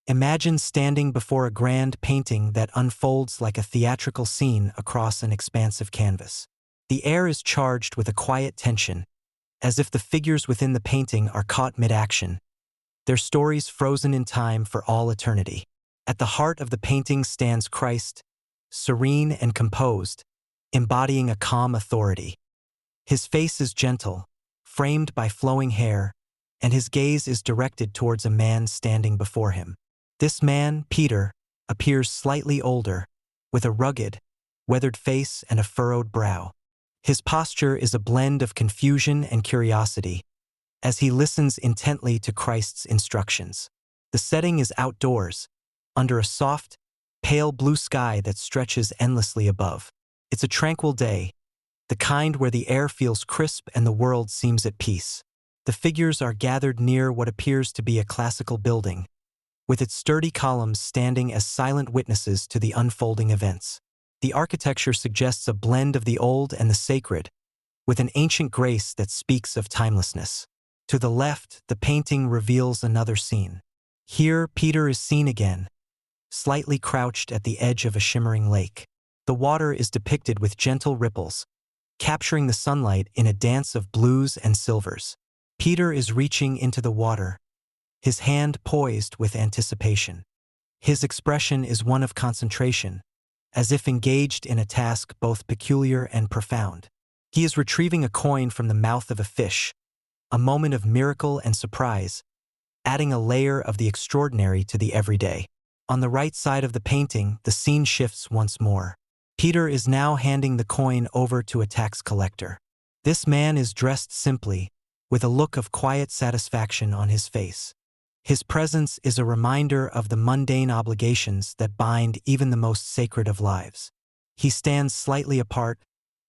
Imagine standing before a grand painting that unfolds like a theatrical scene across an expansive canvas. The air is charged with a quiet tension, as if the figures within the painting are caught mid-action, their stories frozen in time for all eternity. At the heart of the painting stands Christ, serene and composed, embodying a calm authority. His face is gentle, framed by flowing hair, and his gaze is directed towards a man standing before him. This man, Peter, appears slightly older, with a rugged, weathered face and a furrowed brow. His posture is a blend of confusion and curiosity, as he listens intently to Christ's instructions. The setting is outdoors, under a soft, pale blue sky that stretches endlessly above. It's a tranquil day, the kind where the air feels crisp and the world seems at peace. The figures are gathered near what appears to be a classical building, with its sturdy columns standing as silent witnesses to the unfolding events. The architecture suggests a blend of the old and the sacred, with an ancient grace that speaks of timelessness. To the left, the painting reveals another scene. Here, Peter is seen again, slightly crouched at the edge of a shimmering lake. The water is depicted with gentle ripples, capturing the sunlight in a dance of blues and silvers. Peter is reaching into the water, his hand poised with anticipation. His expression is one of concentration, as if engaged in a task both peculiar and profound. He is retrieving a coin from the mouth of a fish, a moment of miracle and surprise, adding a layer of the extraordinary to the everyday. On the right side of the painting, the scene shifts once more. Peter is now handing the coin over to a tax collector. This man is dressed simply, with a look of quiet satisfaction on his face. His presence is a reminder of the mundane obligations that bind even the most sacred of lives. He stands slightly apart,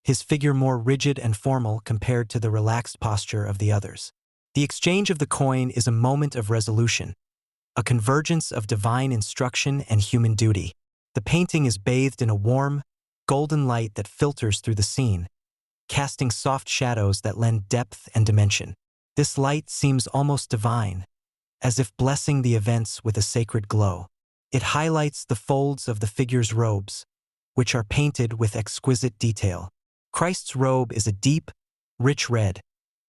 his figure more rigid and formal compared to the relaxed posture of the others. The exchange of the coin is a moment of resolution, a convergence of divine instruction and human duty. The painting is bathed in a warm, golden light that filters through the scene, casting soft shadows that lend depth and dimension. This light seems almost divine, as if blessing the events with a sacred glow. It highlights the folds of the figure's robes, which are painted with exquisite detail. Christ's robe is a deep, rich red,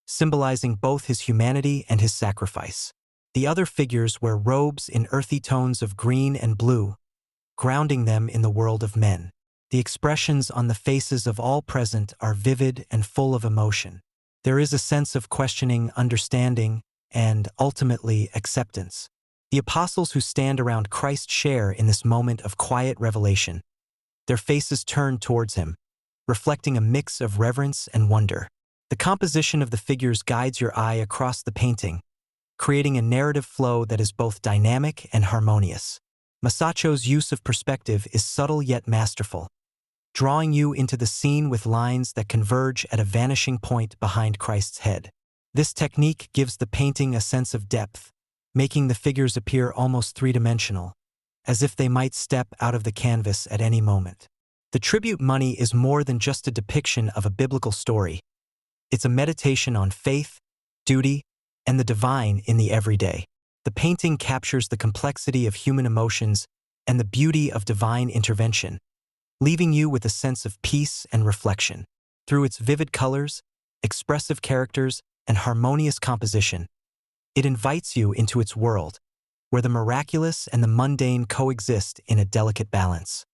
symbolizing both his humanity and his sacrifice. The other figures wear robes in earthy tones of green and blue, grounding them in the world of men. The expressions on the faces of all present are vivid and full of emotion. There is a sense of questioning, understanding, and, ultimately, acceptance. The apostles who stand around Christ share in this moment of quiet revelation, their faces turned towards him, reflecting a mix of reverence and wonder. The composition of the figures guides your eye across the painting, creating a narrative flow that is both dynamic and harmonious. Masaccio's use of perspective is subtle yet masterful, drawing you into the scene with lines that converge at a vanishing point behind Christ's head. This technique gives the painting a sense of depth, making the figures appear almost three-dimensional, as if they might step out of the canvas at any moment. The tribute money is more than just a depiction of a biblical story. It's a meditation on faith, duty, and the divine in the everyday. The painting captures the complexity of human emotions and the beauty of divine intervention, leaving you with a sense of peace and reflection. Through its vivid colors, expressive characters, and harmonious composition, it invites you into its world, where the miraculous and the mundane coexist in a delicate balance.